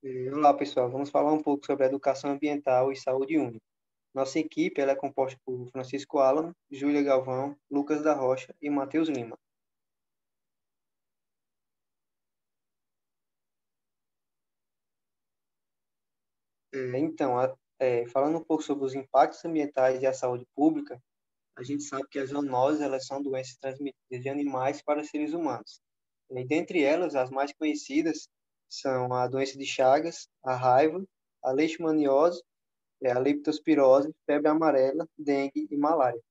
Olá, pessoal. Vamos falar um pouco sobre educação ambiental e saúde única. Nossa equipe ela é composta por Francisco Alan, Júlia Galvão, Lucas da Rocha e Matheus Lima. Falando um pouco sobre os impactos ambientais e a saúde pública, a gente sabe que as zoonoses elas são doenças transmitidas de animais para seres humanos. E dentre elas, as mais conhecidas são a doença de Chagas, a raiva, a leishmaniose, a leptospirose, febre amarela, dengue e malária.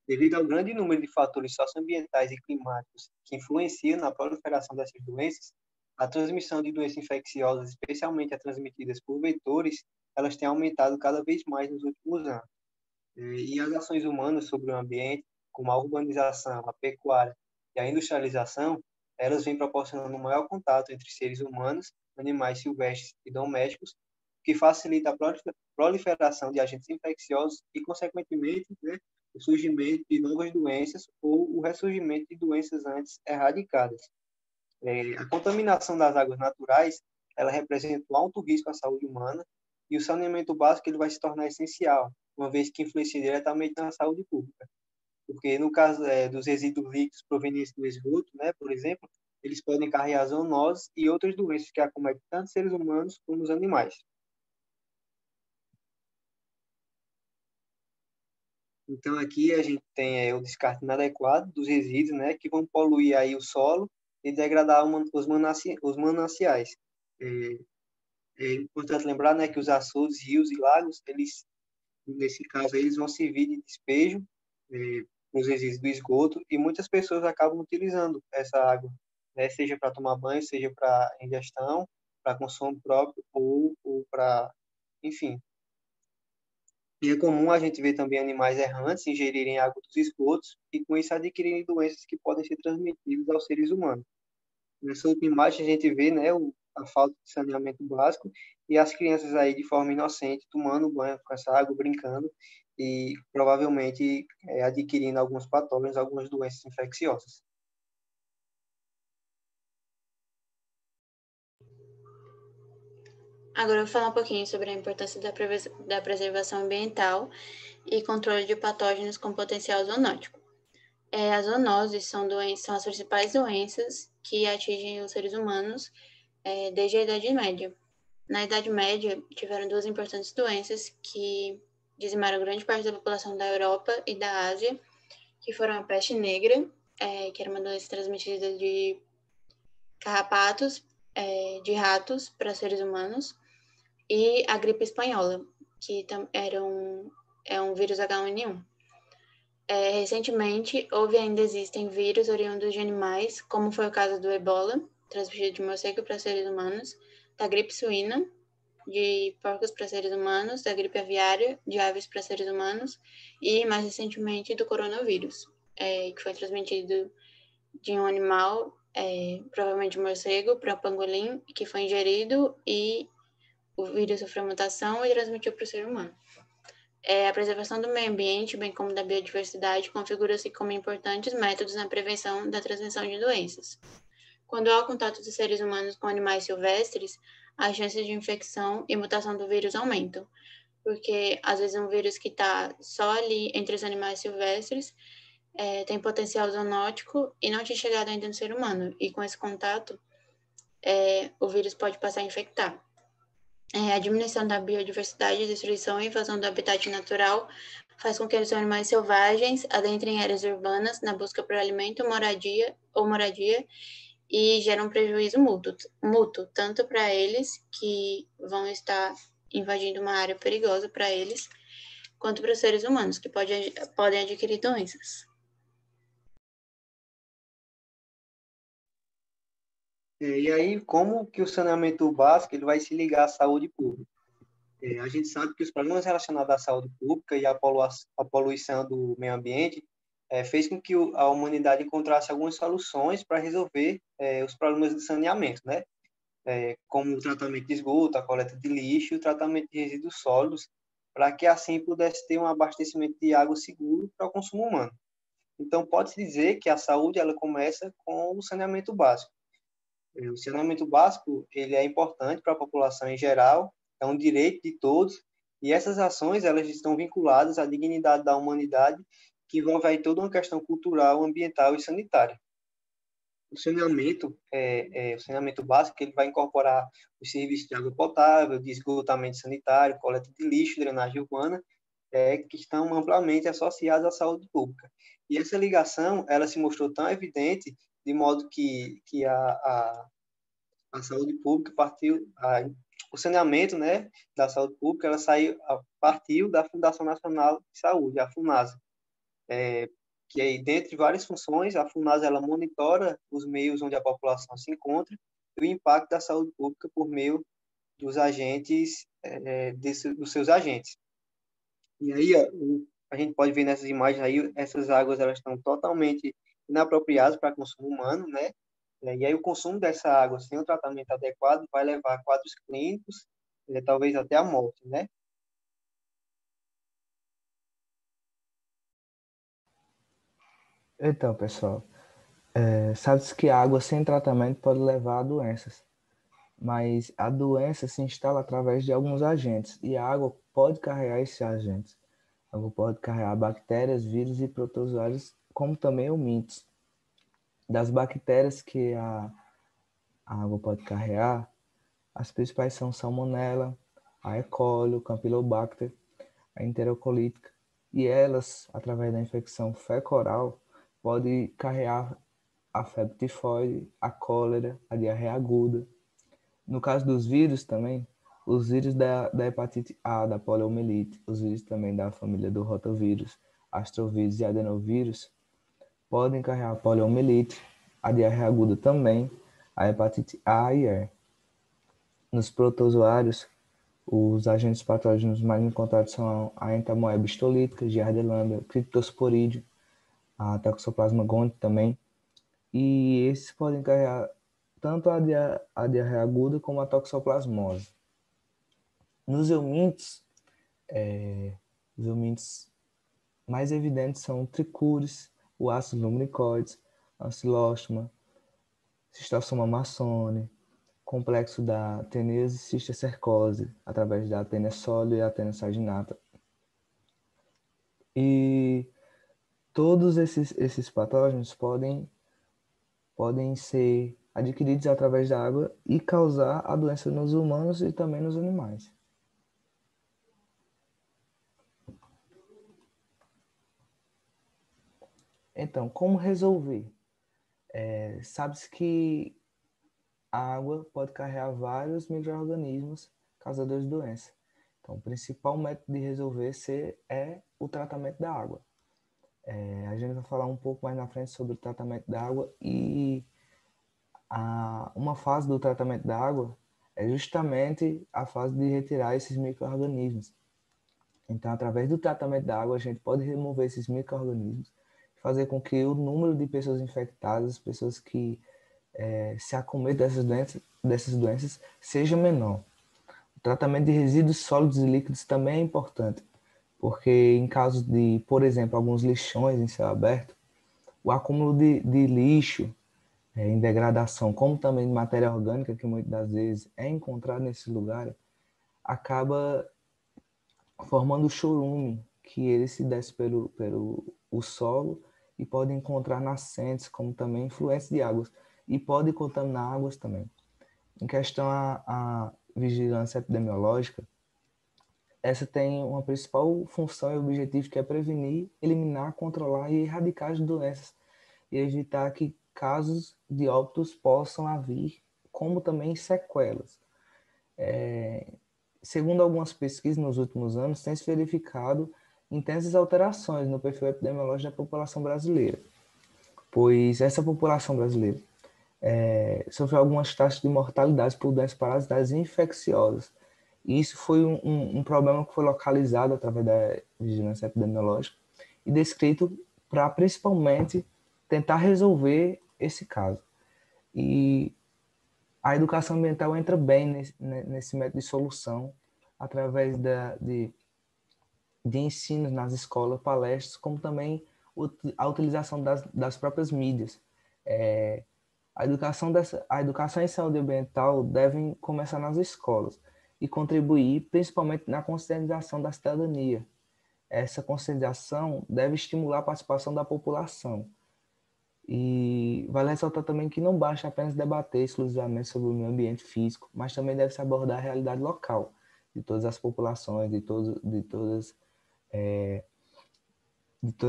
Devido ao grande número de fatores socioambientais e climáticos que influenciam na proliferação dessas doenças, a transmissão de doenças infecciosas, especialmente as transmitidas por vetores, elas têm aumentado cada vez mais nos últimos anos. E as ações humanas sobre o ambiente, como a urbanização, a pecuária e a industrialização, elas vêm proporcionando um maior contato entre seres humanos, animais silvestres e domésticos, o que facilita a proliferação de agentes infecciosos e, consequentemente, né, o surgimento de novas doenças ou o ressurgimento de doenças antes erradicadas. A contaminação das águas naturais, ela representa um alto risco à saúde humana e o saneamento básico ele vai se tornar essencial, uma vez que influencia diretamente na saúde pública. Porque no caso dos resíduos líquidos provenientes do esgoto, né, por exemplo, eles podem carregar zoonoses e outras doenças que acometem tanto os seres humanos como os animais. Então aqui a gente tem o descarte inadequado dos resíduos, né, que vão poluir aí o solo e degradar os mananciais. É, é importante lembrar, né, que os açudes, rios e lagos, eles, nesse caso, eles vão servir de despejo nos resíduos do esgoto e muitas pessoas acabam utilizando essa água, né, seja para tomar banho, seja para ingestão, para consumo próprio ou para, enfim. E é comum a gente ver também animais errantes ingerirem água dos esgotos e com isso adquirirem doenças que podem ser transmitidas aos seres humanos. Nessa última imagem a gente vê, né, a falta de saneamento básico e as crianças aí de forma inocente tomando banho com essa água, brincando e provavelmente adquirindo alguns patógenos, algumas doenças infecciosas. Agora eu vou falar um pouquinho sobre a importância da preservação ambiental e controle de patógenos com potencial zoonótico. As zoonoses são as principais doenças que atingem os seres humanos desde a Idade Média. Na Idade Média, tiveram duas importantes doenças que dizimaram grande parte da população da Europa e da Ásia, que foram a peste negra, que era uma doença transmitida de carrapatos, de ratos para seres humanos, e a gripe espanhola, que é um vírus H1N1. Recentemente, houve e ainda existem vírus oriundos de animais, como foi o caso do ebola, transmitido de morcego para seres humanos, da gripe suína, de porcos para seres humanos, da gripe aviária, de aves para seres humanos, e mais recentemente do coronavírus, que foi transmitido de um animal, provavelmente morcego, para pangolim, que foi ingerido e o vírus sofreu mutação e transmitiu para o ser humano. A preservação do meio ambiente, bem como da biodiversidade, configura-se como importantes métodos na prevenção da transmissão de doenças. Quando há o contato dos seres humanos com animais silvestres, as chances de infecção e mutação do vírus aumentam, porque às vezes um vírus que está só ali entre os animais silvestres tem potencial zoonótico e não tinha chegado ainda no ser humano, e com esse contato o vírus pode passar a infectar. A diminuição da biodiversidade, destruição e invasão do habitat natural faz com que os animais selvagens adentrem áreas urbanas na busca por alimento, moradia e geram um prejuízo mútuo tanto para eles, que vão estar invadindo uma área perigosa para eles, quanto para os seres humanos, que podem adquirir doenças. E aí, como que o saneamento básico ele vai se ligar à saúde pública? A gente sabe que os problemas relacionados à saúde pública e à poluição do meio ambiente fez com que a humanidade encontrasse algumas soluções para resolver os problemas de saneamento, né? Como o tratamento de esgoto, a coleta de lixo e o tratamento de resíduos sólidos, para que assim pudesse ter um abastecimento de água seguro para o consumo humano. Então, pode-se dizer que a saúde ela começa com o saneamento básico. O saneamento básico ele é importante para a população em geral, é um direito de todos, e essas ações elas estão vinculadas à dignidade da humanidade, que envolve aí toda uma questão cultural, ambiental e sanitária. O saneamento básico, ele vai incorporar os serviços de água potável, de esgotamento sanitário, coleta de lixo, drenagem urbana, que estão amplamente associados à saúde pública. E essa ligação, ela se mostrou tão evidente, de modo que a saúde pública o saneamento, né, da saúde pública, partiu da Fundação Nacional de Saúde, a FUNASA, que aí, dentre várias funções, a FUNASA ela monitora os meios onde a população se encontra e o impacto da saúde pública por meio dos agentes, dos seus agentes. E aí, a gente pode ver nessas imagens aí, essas águas elas estão totalmente inapropriadas para consumo humano, né? E aí o consumo dessa água sem o tratamento adequado vai levar a quadros clínicos, talvez até a morte, né? Então, pessoal, sabe-se que a água sem tratamento pode levar a doenças, mas a doença se instala através de alguns agentes, e a água pode carregar esses agentes. A água pode carregar bactérias, vírus e protozoários, como também mites. Das bactérias que a água pode carregar, as principais são Salmonella, a E. coli, o Campylobacter, a enterocolítica, e elas, através da infecção fecal-oral, podem carregar a febre tifoide, a cólera, a diarreia aguda. No caso dos vírus também, os vírus da hepatite A, da poliomielite, os vírus também da família do rotovírus, astrovírus e adenovírus, podem carregar a poliomielite, a diarreia aguda também, a hepatite A e E. Nos protozoários, os agentes patógenos mais encontrados são a entamoeba histolítica, Giardia lambda, Cryptosporídeo, a Toxoplasma gondii também. E esses podem carregar tanto a diarreia aguda como a toxoplasmose. Nos eumintes, os eumintes mais evidentes são o tricúris, o ácido lumbricoides, ancilóstoma, Schistosoma massone, complexo da teníase cisticercose, através da Taenia sólida e a Taenia saginata. E todos esses patógenos podem ser adquiridos através da água e causar a doença nos humanos e também nos animais. Então, como resolver? Sabe-se que a água pode carregar vários micro-organismos causadores de doença. Então, o principal método de resolver é o tratamento da água. A gente vai falar um pouco mais na frente sobre o tratamento da água e uma fase do tratamento da água é justamente a fase de retirar esses micro-organismos. Então, através do tratamento da água, a gente pode remover esses micro-organismos, fazer com que o número de pessoas infectadas, pessoas que se acometem dessas doenças, seja menor. O tratamento de resíduos sólidos e líquidos também é importante, porque em casos de, por exemplo, alguns lixões em céu aberto, o acúmulo de lixo em degradação, como também de matéria orgânica, que muitas das vezes é encontrado nesse lugar, acaba formando o chorume, que ele se desce pelo o solo e pode encontrar nascentes, como também influências de águas, e pode contaminar águas também. Em questão à vigilância epidemiológica, essa tem uma principal função e objetivo, que é prevenir, eliminar, controlar e erradicar as doenças e evitar que casos de óbitos possam haver, como também sequelas. Segundo algumas pesquisas nos últimos anos, tem se verificado intensas alterações no perfil epidemiológico da população brasileira, pois essa população brasileira sofreu algumas taxas de mortalidade por doenças parasitárias infecciosas. E isso foi um problema que foi localizado através da vigilância epidemiológica e descrito para principalmente tentar resolver esse caso. E a educação ambiental entra bem nesse método de solução através de ensinos nas escolas, palestras, como também a utilização das próprias mídias. A educação em saúde ambiental deve começar nas escolas e contribuir principalmente na conscientização da cidadania. Essa conscientização deve estimular a participação da população. E vale ressaltar também que não basta apenas debater exclusivamente sobre o meio ambiente físico, mas também deve-se abordar a realidade local de todas as populações, de todas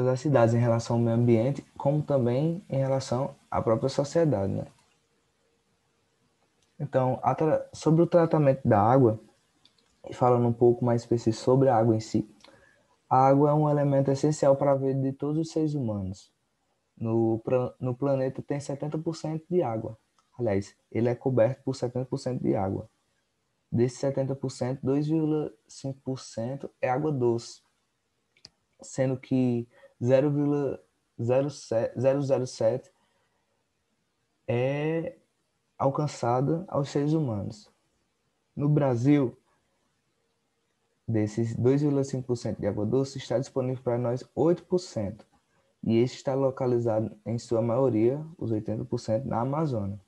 as cidades em relação ao meio ambiente, como também em relação à própria sociedade, né? Então, sobre o tratamento da água, e falando um pouco mais específico sobre a água em si, a água é um elemento essencial para a vida de todos os seres humanos. No planeta tem 70% de água. Aliás, ele é coberto por 70% de água. Desses 70%, 2,5% é água doce, sendo que 0,007 é alcançada aos seres humanos. No Brasil, desses 2,5% de água doce, está disponível para nós 8%. E este está localizado, em sua maioria, os 80%, na Amazônia.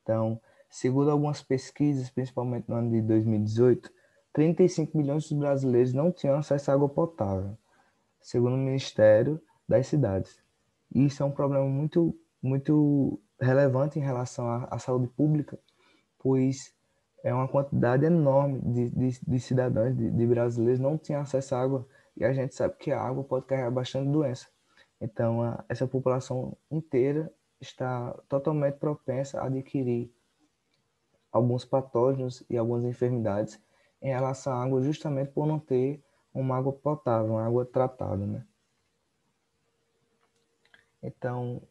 Então, segundo algumas pesquisas, principalmente no ano de 2018, 35 milhões de brasileiros não tinham acesso à água potável, segundo o Ministério das Cidades. E isso é um problema muito relevante em relação à saúde pública, pois é uma quantidade enorme de cidadãos, de brasileiros, não tinham acesso à água, e a gente sabe que a água pode carregar bastante doença. Então, essa população inteira está totalmente propensa a adquirir alguns patógenos e algumas enfermidades em relação à água, justamente por não ter uma água potável, uma água tratada, né? Então,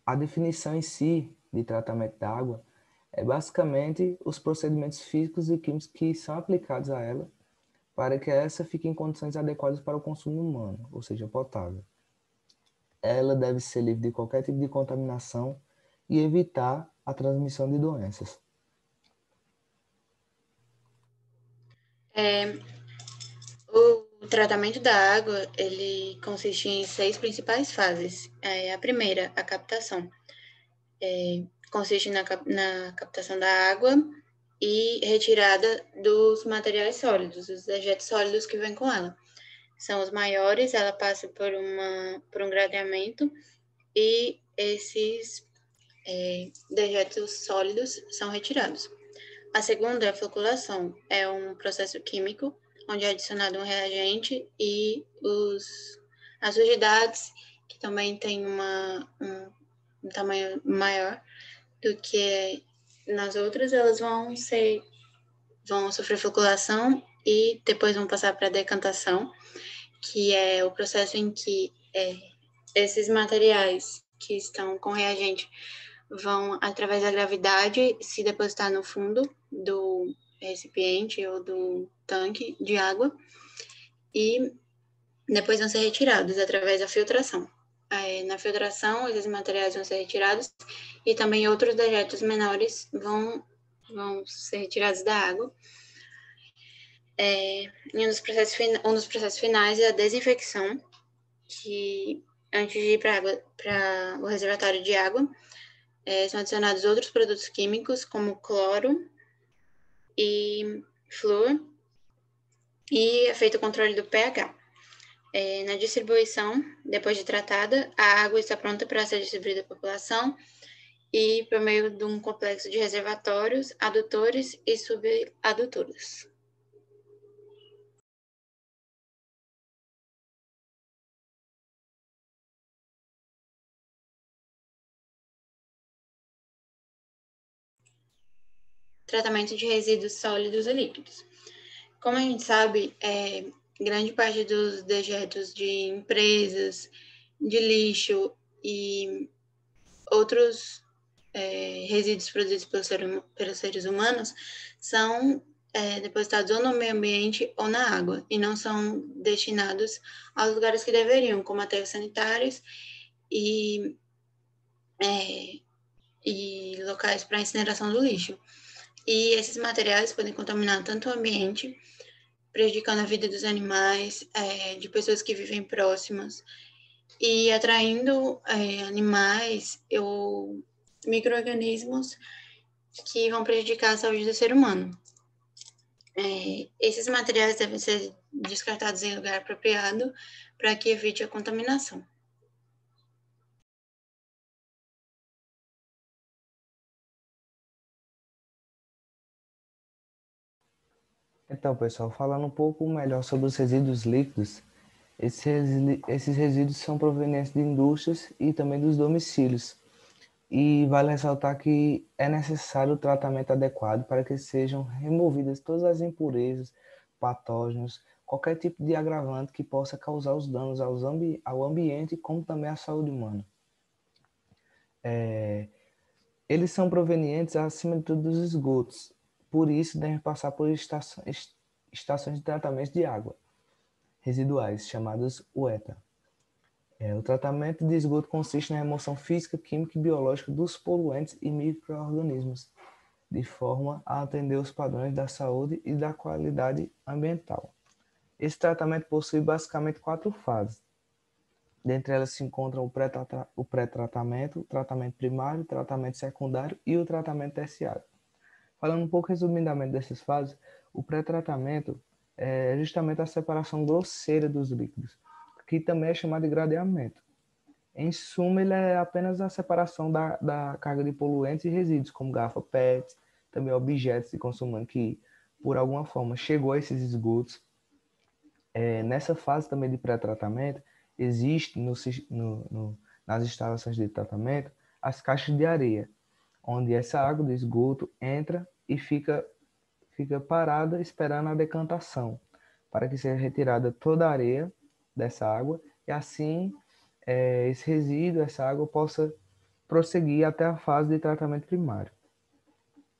a definição em si de tratamento da água é basicamente os procedimentos físicos e químicos que são aplicados a ela para que essa fique em condições adequadas para o consumo humano, ou seja, potável. Ela deve ser livre de qualquer tipo de contaminação e evitar a transmissão de doenças. O tratamento da água, ele consiste em 6 principais fases. A primeira, a captação. Consiste na captação da água e retirada dos materiais sólidos, dos dejetos sólidos que vêm com ela. São os maiores, ela passa por um gradeamento e esses dejetos sólidos são retirados. A segunda é a floculação, é um processo químico onde é adicionado um reagente e as sujidades, que também tem um tamanho maior do que nas outras, elas vão sofrer floculação e depois vão passar para decantação, que é o processo em que esses materiais que estão com reagente vão, através da gravidade, se depositar no fundo do recipiente ou do tanque de água e depois vão ser retirados através da filtração. Na filtração, esses materiais vão ser retirados e também outros dejetos menores vão ser retirados da água. Um dos processos finais é a desinfecção, que antes de ir para o reservatório de água, são adicionados outros produtos químicos, como cloro e flúor, e é feito o controle do pH. Na distribuição, depois de tratada, a água está pronta para ser distribuída à população e por meio de um complexo de reservatórios, adutores e subadutores. Tratamento de resíduos sólidos e líquidos. Como a gente sabe, grande parte dos dejetos de empresas, de lixo e outros resíduos produzidos pelos seres humanos são depositados ou no meio ambiente ou na água, e não são destinados aos lugares que deveriam, como aterros sanitários e locais para incineração do lixo. E esses materiais podem contaminar tanto o ambiente, prejudicando a vida dos animais, de pessoas que vivem próximas, e atraindo animais ou micro-organismos que vão prejudicar a saúde do ser humano. Esses materiais devem ser descartados em lugar apropriado para que evite a contaminação. Então, pessoal, falando um pouco melhor sobre os resíduos líquidos, esses resíduos são provenientes de indústrias e também dos domicílios. E vale ressaltar que é necessário o tratamento adequado para que sejam removidas todas as impurezas, patógenos, qualquer tipo de agravante que possa causar os danos ao ambiente, como também à saúde humana. Eles são provenientes, acima de tudo, dos esgotos. Por isso, devem passar por estações de tratamento de água residuais, chamadas UETA. O tratamento de esgoto consiste na remoção física, química e biológica dos poluentes e micro-organismos, de forma a atender os padrões da saúde e da qualidade ambiental. Esse tratamento possui basicamente 4 fases. Dentre elas se encontram o pré-tratamento, o tratamento primário, o tratamento secundário e o tratamento terciário. Falando um pouco resumidamente dessas fases, o pré-tratamento é justamente a separação grosseira dos líquidos, que também é chamado de gradeamento. Em suma, ele é apenas a separação da carga de poluentes e resíduos, como garrafa PET, também objetos de consumo que, por alguma forma, chegou a esses esgotos. Nessa fase também de pré-tratamento, existe nas instalações de tratamento as caixas de areia, onde essa água do esgoto entra e fica parada esperando a decantação, para que seja retirada toda a areia dessa água e assim esse resíduo, essa água possa prosseguir até a fase de tratamento primário.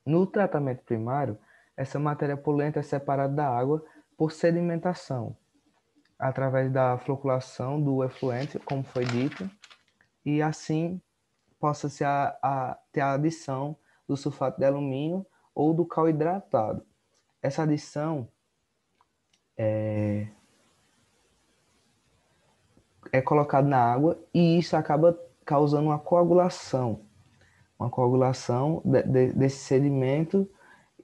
No tratamento primário, essa matéria poluente é separada da água por sedimentação, através da floculação do efluente, como foi dito, e assim possa-se ter a adição do sulfato de alumínio ou do cal hidratado. Essa adição é colocada na água e isso acaba causando uma coagulação desse sedimento,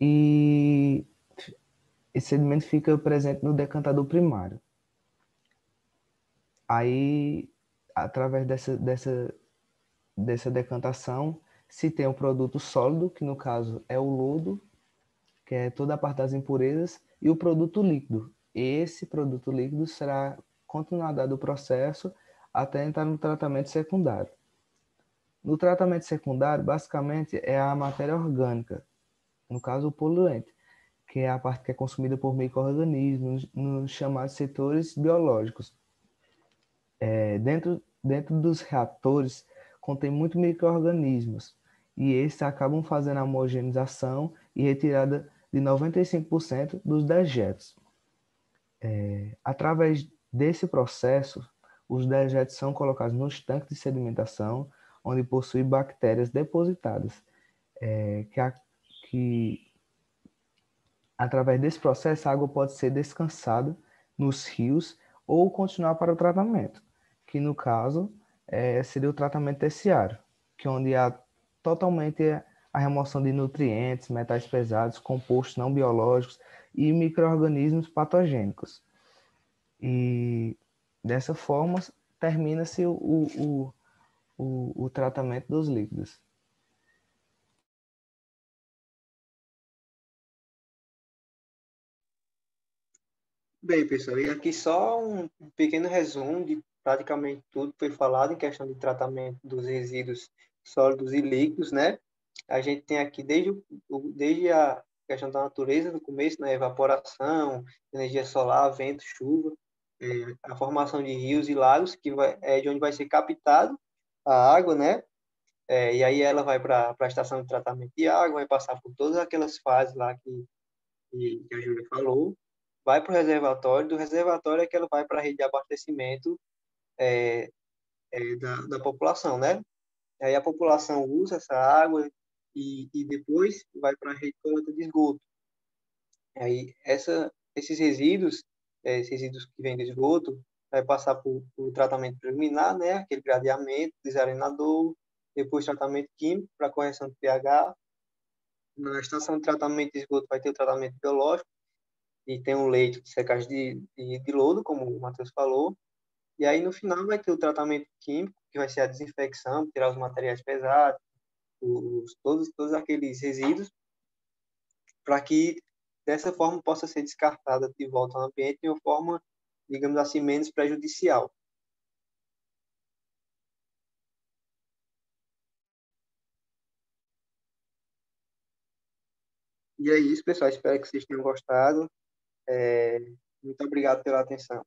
e esse sedimento fica presente no decantador primário. Aí, através dessa decantação, se tem o produto sólido, que no caso é o lodo, que é toda a parte das impurezas, e o produto líquido. Esse produto líquido será continuado o processo até entrar no tratamento secundário. No tratamento secundário, basicamente, é a matéria orgânica, no caso o poluente, que é a parte que é consumida por micro-organismos nos chamados setores biológicos. Dentro dos reatores, contém muitos micro-organismos, e esses acabam fazendo a homogeneização e retirada de 95% dos dejetos. Através desse processo, os dejetos são colocados nos tanques de sedimentação, onde possuem bactérias depositadas, que através desse processo a água pode ser descansada nos rios ou continuar para o tratamento, que no caso seria o tratamento terciário, que onde há totalmente a remoção de nutrientes, metais pesados, compostos não biológicos e micro-organismos patogênicos. E dessa forma termina-se o tratamento dos líquidos. Bem, pessoal, e aqui só um pequeno resumo de praticamente tudo que foi falado em questão de tratamento dos resíduos sólidos e líquidos, né? A gente tem aqui desde a questão da natureza no começo, né? Evaporação, energia solar, vento, chuva, a formação de rios e lagos, que é de onde vai ser captado a água, né? E aí ela vai para a estação de tratamento de água, vai passar por todas aquelas fases lá que a Júlia falou, vai para o reservatório, do reservatório é que ela vai para a rede de abastecimento da população, né? Aí a população usa essa água e depois vai para a rede de coleta de esgoto. Aí esses resíduos que vêm do esgoto, vai passar por tratamento preliminar, né? Aquele gradeamento, desarenador, depois tratamento químico para correção do pH. Na estação de tratamento de esgoto vai ter o tratamento biológico e tem um leito de secagem de lodo, como o Matheus falou. E aí, no final, vai ter o tratamento químico, que vai ser a desinfecção, tirar os materiais pesados, todos aqueles resíduos, para que, dessa forma, possa ser descartada de volta ao ambiente de uma forma, digamos assim, menos prejudicial. E é isso, pessoal. Espero que vocês tenham gostado. Muito obrigado pela atenção.